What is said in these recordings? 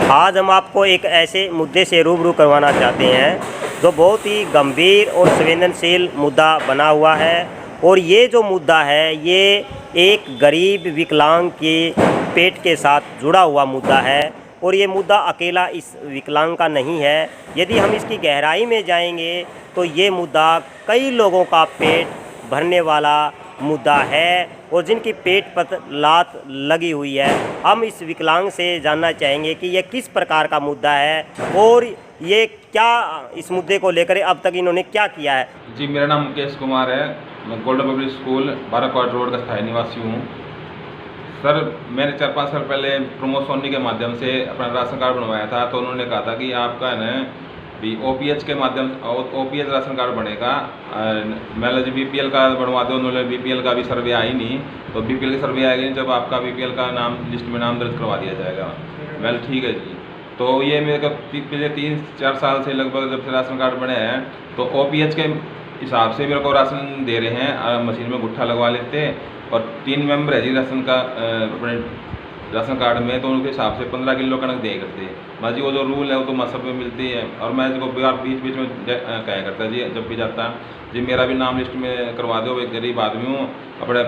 आज हम आपको एक ऐसे मुद्दे से रूबरू करवाना चाहते हैं जो बहुत ही गंभीर और संवेदनशील मुद्दा बना हुआ है। और ये जो मुद्दा है ये एक गरीब विकलांग के पेट के साथ जुड़ा हुआ मुद्दा है। और ये मुद्दा अकेला इस विकलांग का नहीं है। यदि हम इसकी गहराई में जाएंगे तो ये मुद्दा कई लोगों का पेट भरने वाला मुद्दा है और जिनकी पेट पर लात लगी हुई है। हम इस विकलांग से जानना चाहेंगे कि यह किस प्रकार का मुद्दा है और ये क्या इस मुद्दे को लेकर अब तक इन्होंने क्या किया है। जी, मेरा नाम मुकेश कुमार है। मैं golden public school 12 quarter road का स्थायी निवासी हूँ। सर, मैंने 4-5 साल पहले प्रमोद सोनी के माध्यम से अपना राशन कार्ड बनवाया था, तो उन्होंने कहा था कि आपका है ना भी OPH के माध्यम OPH राशन कार्ड बनेगा। मैंने जी BPL का बनवा दो, उन्होंने BPL का भी सर्वे आई नहीं, तो BPL की सर्वे आएगी जब आपका BPL का नाम लिस्ट में नाम दर्ज करवा दिया जाएगा। मैंने ठीक है जी। तो ये मेरे को पिछले 3-4 साल से लगभग जब से राशन कार्ड बने हैं तो OPH के हिसाब से मेरे को राशन दे रहे हैं। मशीन में गुट्ठा लगवा लेते हैं और 3 मेंबर है जी राशन का अपने राशन कार्ड में, तो उनके हिसाब से 15 किलो कणक दे करते हैं। मैं जी वो जो रूल है वो तो मसब में मिलती है। और मैं इसको बीच बीच में कहा करता जी, जब भी जाता जी मेरा भी नाम लिस्ट में करवा दो। एक गरीब आदमी हूँ, अपने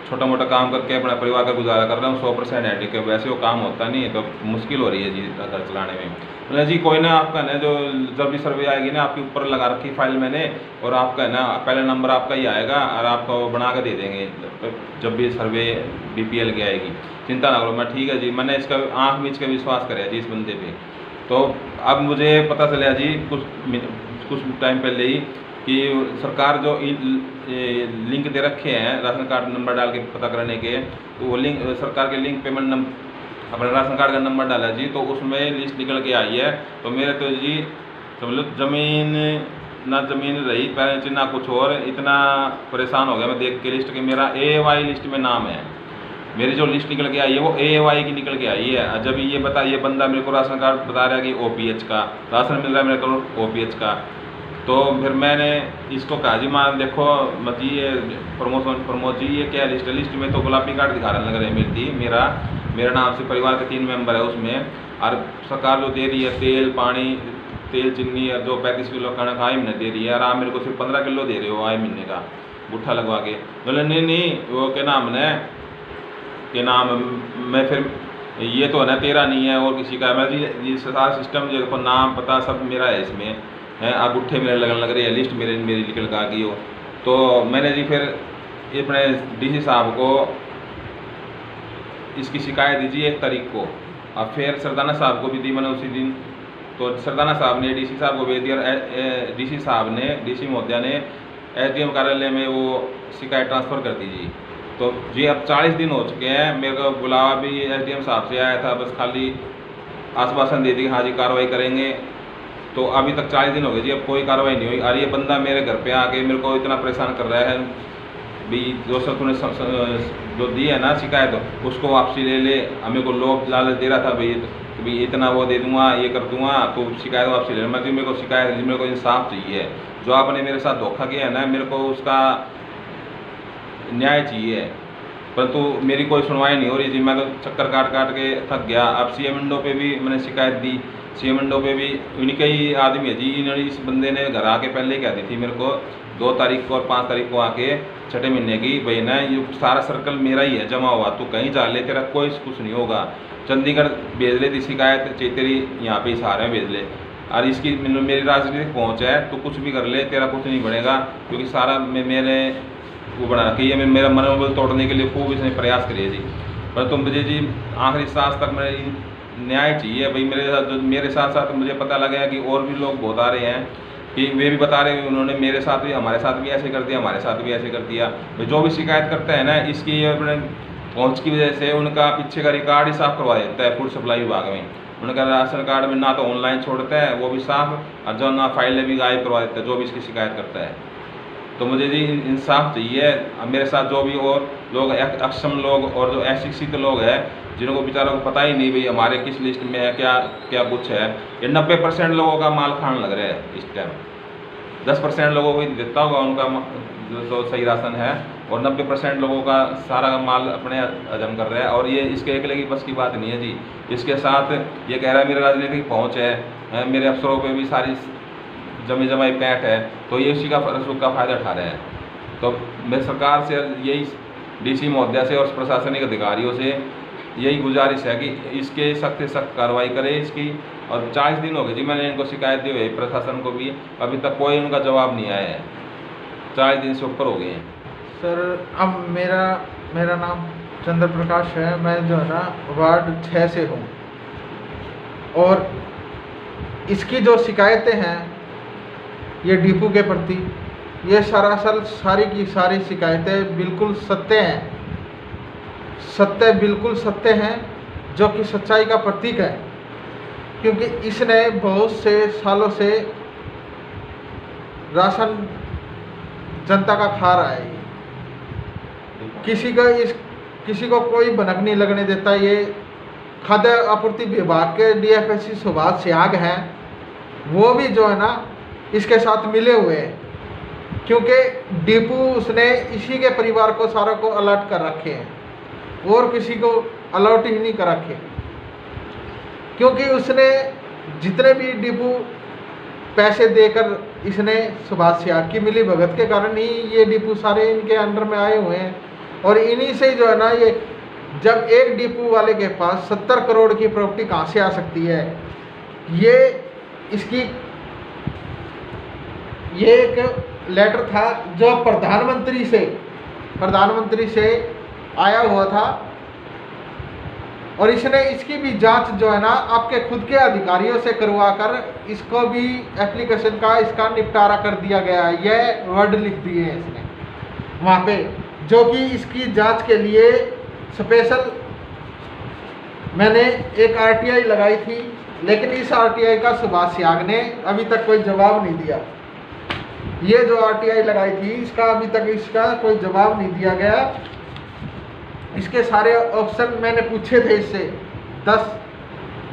छोटा मोटा काम करके अपना परिवार का गुजारा कर रहा हूँ। 100% एडिक है, वैसे वो काम होता नहीं है तो मुश्किल हो रही है जी घर चलाने में। मतलब जी कोई ना, आपका ना जो जब भी सर्वे आएगी ना आपके ऊपर लगा रखी फाइल मैंने, और आपका है ना पहला नंबर आपका ही आएगा और आपको बना के दे देंगे जब भी सर्वे BPL की आएगी। चिंता ना करो। मैं ठीक है जी, मैंने इसका आँख मीच के विश्वास कराया जी इस बंदे पे। तो अब मुझे पता चला जी कुछ टाइम पहले ही कि सरकार जो लिंक दे रखे हैं राशन कार्ड नंबर डाल के पता करने के, तो वो लिंक सरकार के लिंक पेमेंट अपना राशन कार्ड का नंबर डाला जी, तो उसमें लिस्ट निकल के आई है। तो मेरे तो जी समझ लो ज़मीन रही पैरेंट ना कुछ और, इतना परेशान हो गया मैं देख के लिस्ट के। मेरा AY लिस्ट में नाम है, मेरी जो लिस्ट निकल के आई है वो AY की निकल के आई है। जब ये बंदा मेरे को राशन कार्ड बता रहा है कि OPH का राशन मिल रहा है मेरे को OPH का, तो फिर मैंने इसको कहा जी मान देखो मत ये प्रमोद जी ये क्या लिस्ट में तो गुलाबी कार्ड दिखा रहा लग रहा है मेरा नाम से परिवार के 3 मेंबर है उसमें। और सरकार जो दे रही है तेल पानी तेल चीनी जो 35 किलो कणक आए महीने दे रही है, और आप मेरे को सिर्फ 15 किलो दे रहे हो आए महीने का गुट्ठा लगवा के। बोले नहीं वो क्या नाम मैं फिर ये तो है ना तेरा नहीं है और किसी का। मैं जी सारा सिस्टम जो देखो नाम पता सब मेरा है इसमें है। आप गुट्ठे मेरे लगन लग रही है, लिस्ट मेरी निकल के आ गई हो। तो मैंने जी फिर अपने DC साहब को इसकी शिकायत दी जी 1 तारीख को, और फिर सरदाना साहब को भी दी मैंने उसी दिन। तो सरदाना साहब ने DC साहब को भेज दिया और DC महोदया ने SDM कार्यालय में वो शिकायत ट्रांसफ़र कर दी जी। तो जी अब 40 दिन हो चुके हैं, मेरे को बुलावा भी SDM साहब से आया था, बस खाली आश्वासन दे दी कि हाँ जी कार्रवाई करेंगे। तो अभी तक 40 दिन हो गए जी, अब कोई कार्रवाई नहीं हुई। और ये बंदा मेरे घर पे आके मेरे को इतना परेशान कर रहा है भी जो सर तूने जो दी है ना शिकायत उसको वापसी ले ले। हमें को लोभ लालच दे रहा था भाई इतना वो दे दूंगा ये कर दूंगा तो शिकायत वापसी ले। मैं मेरे को शिकायत मेरे को इंसाफ चाहिए। जो आपने मेरे साथ धोखा किया है ना मेरे को उसका न्याय चाहिए, परंतु मेरी कोई सुनवाई नहीं हो रही जी। मैं तो चक्कर काट के थक गया। अब CM विंडो पे भी मैंने शिकायत दी, CM विंडो पे भी उनके ही आदमी है जी। इन्होंने इस बंदे ने घर आके पहले ही कह दी थी मेरे को 2 तारीख को और 5 तारीख को आके 6ठे महीने की, भाई ना ये सारा सर्कल मेरा ही है जमा हुआ, तू कहीं जा ले तेरा कोई कुछ नहीं होगा। चंडीगढ़ भेज ले थी शिकायत, तेरी यहाँ पे सहारे भेज ले। और इसकी मेरी राजनीतिक पहुँच है, तो कुछ भी कर ले तेरा कुछ नहीं बढ़ेगा, क्योंकि सारा मैंने वो बना रखी है। मेरा मनोबल तोड़ने के लिए खूब इसने प्रयास करिए जी। पर तुम मुझे जी आखिरी सांस तक मेरे न्याय चाहिए भाई। मेरे साथ साथ मुझे पता लगा है कि और भी लोग बहुत आ रहे हैं कि वे भी बता रहे हैं उन्होंने मेरे साथ भी हमारे साथ भी ऐसे कर दिया, हमारे साथ भी ऐसे कर दिया। भाई जो भी शिकायत करता है ना इसकी अपने पहुँच की वजह से उनका पीछे का रिकॉर्ड ही साफ करवा देता है फूड सप्लाई विभाग में। उनका राशन कार्ड में ना तो ऑनलाइन छोड़ता है वो भी साफ, और जो ना फाइलें भी गायब करवा देता है जो भी इसकी शिकायत करता है। तो मुझे जी इंसाफ चाहिए। मेरे साथ जो भी और लोग अक्षम लोग और जो अशिक्षित लोग हैं जिनको बेचारों को पता ही नहीं भाई हमारे किस लिस्ट में है क्या कुछ है, ये 90% लोगों का माल खाने लग रहा है इस टाइम। 10% लोगों को ही देता होगा उनका जो सही राशन है, और 90% लोगों का सारा माल अपने हजम कर रहा है। और ये इसके अकेले की बस की बात नहीं है जी, इसके साथ ये कह रहा है मेरे राजनीतिक पहुँच है, मेरे अफसरों पे भी सारी जमी जमाई पैंठ है, तो ये उसी का फ़ायदा उठा रहे हैं। तो मैं सरकार से यही DC महोदया से और प्रशासनिक अधिकारियों से यही गुजारिश है कि इसके सख्त से सख्त कार्रवाई करें इसकी। और 40 दिन हो गए जी मैंने इनको शिकायत दी हुई, प्रशासन को भी, अभी तक कोई उनका जवाब नहीं आया है। 40 दिन से ऊपर हो गए हैं। सर अब मेरा नाम चंद्र प्रकाश है, मैं जो है ना वार्ड 6 से हूँ, और इसकी जो शिकायतें हैं ये डिपो के प्रति, ये सरासर सारी की सारी शिकायतें बिल्कुल सत्य हैं, बिल्कुल सत्य हैं, जो कि सच्चाई का प्रतीक है। क्योंकि इसने बहुत से सालों से राशन जनता का खा रहा है, किसी को कोई भनक नहीं लगने देता। ये खाद्य आपूर्ति विभाग के DFSC सुभाष सियाग हैं, वो भी जो है ना इसके साथ मिले हुए हैं, क्योंकि डिपू उसने इसी के परिवार को सारों को अलर्ट कर रखे हैं और किसी को अलर्ट ही नहीं कर रखे, क्योंकि उसने जितने भी डिपू पैसे देकर इसने सुभाष सियाग की मिली भगत के कारण ही ये डिपू सारे इनके अंडर में आए हुए हैं। और इन्हीं से जो है ना, ये जब एक डिपू वाले के पास 70 करोड़ की प्रॉपर्टी कहाँ से आ सकती है, ये एक लेटर था जो प्रधानमंत्री से आया हुआ था, और इसने इसकी भी जांच जो है ना आपके खुद के अधिकारियों से करवाकर इसको भी एप्लीकेशन का इसका निपटारा कर दिया गया है। यह वर्ड लिख दिए हैं इसने वहाँ पे, जो कि इसकी जांच के लिए स्पेशल मैंने एक RTI लगाई थी, लेकिन इस RTI का सुभाष सियाग ने अभी तक कोई जवाब नहीं दिया। ये जो RTI लगाई थी इसका अभी तक इसका कोई जवाब नहीं दिया गया। इसके सारे ऑप्शन मैंने पूछे थे, इससे 10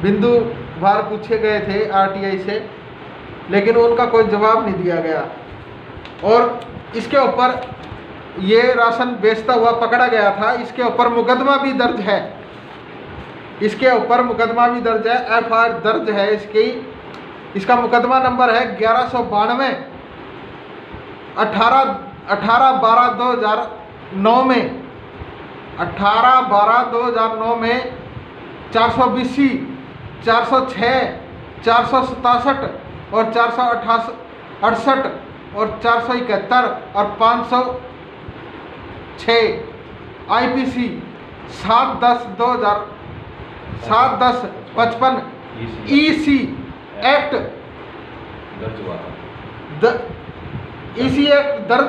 बिंदुवार पूछे गए थे RTI से, लेकिन उनका कोई जवाब नहीं दिया गया। और इसके ऊपर ये राशन बेचता हुआ पकड़ा गया था, इसके ऊपर मुकदमा भी दर्ज है, FIR दर्ज है इसका मुकदमा नंबर है 1192 18/12/2009 में 18/12/2009 में 420, 406, 467 और 468 और 471 और 506 IPC 7/10/55 EC एक्ट दर्ज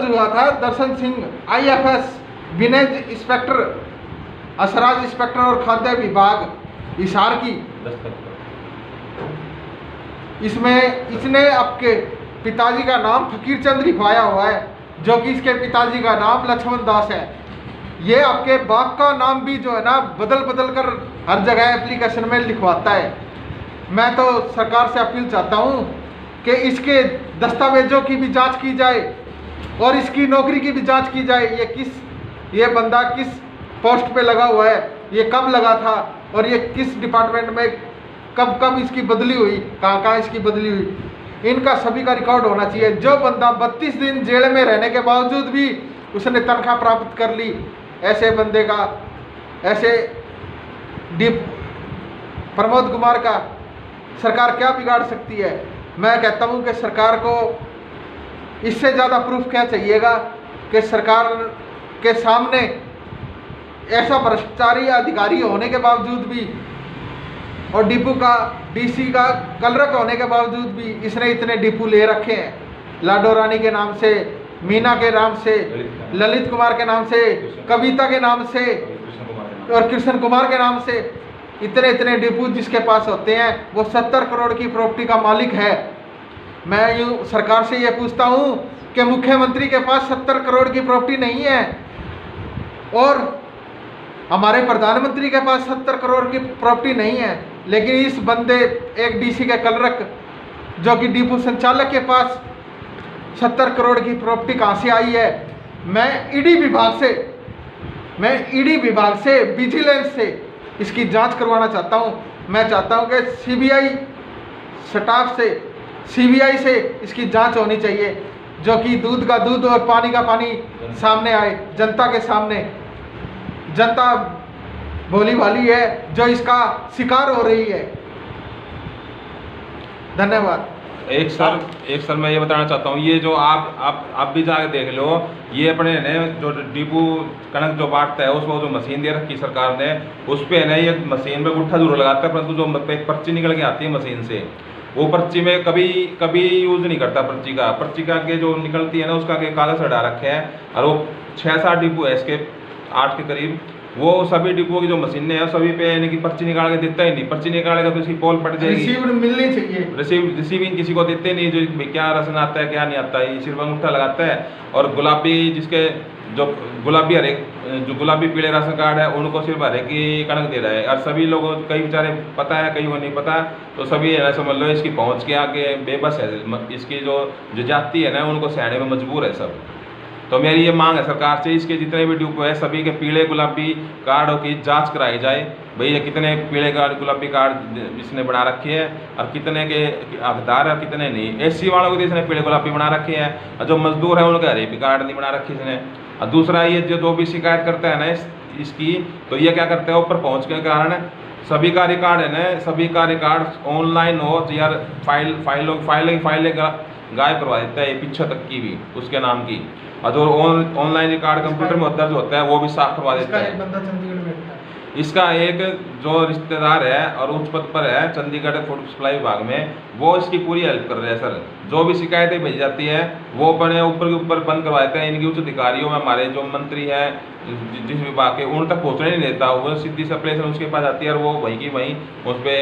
हुआ था। दर्शन सिंह IFS विनेज इंस्पेक्टर, असराज इंस्पेक्टर और खाद्य विभाग हिसार की। इसमें इसने आपके पिताजी का नाम फकीर चंद लिखवाया हुआ है, जो कि इसके पिताजी का नाम लक्ष्मण दास है। ये आपके बाप का नाम भी जो है ना बदल कर हर जगह एप्लीकेशन में लिखवाता है। मैं तो सरकार से अपील चाहता हूँ कि इसके दस्तावेजों की भी जांच की जाए और इसकी नौकरी की भी जांच की जाए। ये बंदा किस पोस्ट पे लगा हुआ है, ये कब लगा था और ये किस डिपार्टमेंट में कब इसकी बदली हुई, कहाँ इसकी बदली हुई, इनका सभी का रिकॉर्ड होना चाहिए। जो बंदा 32 दिन जेल में रहने के बावजूद भी उसने तनख्वाह प्राप्त कर ली, ऐसे बंदे का, ऐसे प्रमोद कुमार का सरकार क्या बिगाड़ सकती है। मैं कहता हूं कि सरकार को इससे ज़्यादा प्रूफ क्या चाहिएगा कि सरकार के सामने ऐसा भ्रष्टाचारी अधिकारी होने के बावजूद भी और डिपू का DC का कलरक होने के बावजूद भी इसने इतने डिपू ले रखे हैं। लाडो रानी के नाम से, मीना के नाम से, ललित कुमार के नाम से, कविता के नाम से और कृष्ण कुमार के नाम से, इतने डिपू जिसके पास होते हैं वो 70 करोड़ की प्रॉपर्टी का मालिक है। मैं यूँ सरकार से ये पूछता हूँ कि मुख्यमंत्री के पास 70 करोड़ की प्रॉपर्टी नहीं है और हमारे प्रधानमंत्री के पास 70 करोड़ की प्रॉपर्टी नहीं है, लेकिन इस बंदे एक DC के कलरक जो कि डिपू संचालक के पास 70 करोड़ की प्रॉपर्टी कहाँ से आई है। मैं ईडी विभाग से विजिलेंस से इसकी जांच करवाना चाहता हूँ। मैं चाहता हूँ कि सीबीआई से इसकी जांच होनी चाहिए, जो कि दूध का दूध और पानी का पानी सामने आए, जनता के सामने। जनता भोली भाली है जो इसका शिकार हो रही है। धन्यवाद। एक सर मैं ये बताना चाहता हूँ, ये जो आप भी जाके देख लो, ये अपने ने जो डिपू कणक जो बांटता है उसमें जो मशीन दे रखी सरकार ने, उस पे है ये मशीन पे गुट्ठा जरूर लगाता है, परंतु जो एक पर्ची निकल के आती है मशीन से, वो पर्ची में कभी यूज़ नहीं करता। पर्ची का के जो निकलती है ना, उसका के कागज़ हटा रखे हैं। और वो 6-7 डिपो है इसके, 8 के करीब, वो सभी डिपो की जो मशीनें हैं सभी पे यानी कि पर्ची निकाल के देता ही नहीं। पर्ची निकालेगा तो इसकी पोल पट जाएगी। रिसीव मिलनी चाहिए। रिसीविंग किसी को देते नहीं, जो क्या राशन आता है क्या नहीं आता है, सिर्फ अंगूठा लगाता है। और गुलाबी जिसके जो गुलाबी पीले राशन कार्ड है, उनको सिर्फ हरे की कणक दे रहा है। और सभी लोगों को कई बेचारे पता है, कई को नहीं पता, तो सभी है ना समझ लो इसकी पहुँच के आगे बेबस है। इसकी जो जाति है ना, उनको सहने में मजबूर है सब। तो मेरी ये मांग है सरकार से, इसके जितने भी डिपो है सभी के पीले गुलाबी कार्डों की जांच कराई जाए। भाई ये कितने पीले गुलाबी कार्ड इसने बना रखे हैं और कितने के हकदार है, कितने नहीं। एससी वालों को तो इसने पीले गुलाबी बना रखे हैं, और जो मजदूर है उनके हरे कार्ड नहीं बना रखे इसने। और दूसरा ये जो भी शिकायत करता है ना इसकी, तो ये क्या करता है, ऊपर पहुँच के कारण सभी का रिकॉर्ड है ना, सभी का रिकॉर्ड ऑनलाइन हो यार, फाइलें गायब करवा देता है, ये पीछे तक की भी उसके नाम की। और जो ऑनलाइन रिकॉर्ड कंप्यूटर में दर्ज होता है वो भी साफ करवा देता है। एक बंदा चंडीगढ़ में बैठता है। इसका एक जो रिश्तेदार है और उच्च पद पर है चंडीगढ़ फूड सप्लाई विभाग में, वो इसकी पूरी हेल्प कर रहे हैं सर। जो भी शिकायतें भेजी जाती हैं वो अपने ऊपर के ऊपर बंद करवा देते हैं। इनकी उच्च अधिकारियों में हमारे जो मंत्री हैं जिस विभाग के, उन तक पहुँचने नहीं देता। वो सीधी से एप्लीकेशन उसके पास आती है और वो वहीं की वहीं उस पर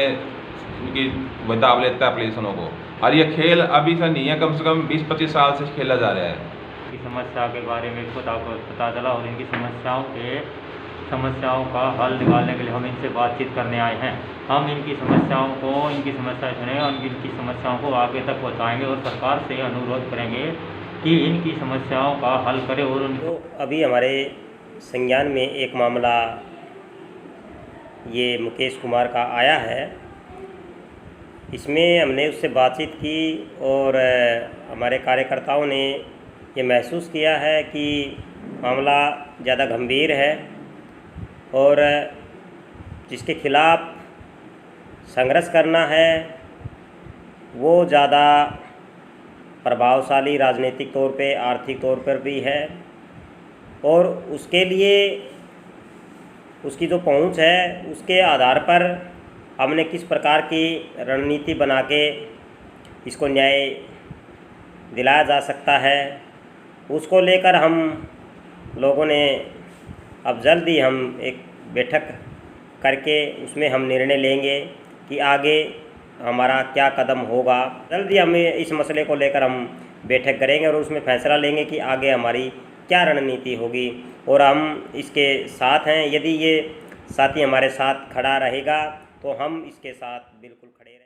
उनकी दाव लेता है एप्लीकेशनों को। और ये खेल अभी से नहीं है, कम से कम 20-25 साल से खेला जा रहा है। की समस्या के बारे में पता चला और इनकी समस्याओं का हल निकालने के लिए हम इनसे बातचीत करने आए हैं। हम इनकी समस्याएं सुने और इनकी समस्याओं को आगे तक पहुंचाएंगे और सरकार से अनुरोध करेंगे कि इनकी समस्याओं का हल करे। और तो अभी हमारे संज्ञान में एक मामला ये मुकेश कुमार का आया है। इसमें हमने उससे बातचीत की और हमारे कार्यकर्ताओं ने ये महसूस किया है कि मामला ज़्यादा गंभीर है और जिसके खिलाफ़ संघर्ष करना है वो ज़्यादा प्रभावशाली राजनीतिक तौर पे, आर्थिक तौर पर भी है। और उसके लिए उसकी जो पहुंच है उसके आधार पर हमने किस प्रकार की रणनीति बना के इसको न्याय दिलाया जा सकता है, उसको लेकर हम लोगों ने अब जल्द ही हम एक बैठक करके उसमें हम निर्णय लेंगे कि आगे हमारा क्या कदम होगा। जल्द ही हम इस मसले को लेकर हम बैठक करेंगे और उसमें फैसला लेंगे कि आगे हमारी क्या रणनीति होगी। और हम इसके साथ हैं, यदि ये साथी हमारे साथ खड़ा रहेगा तो हम इसके साथ बिल्कुल खड़े रहेंगे।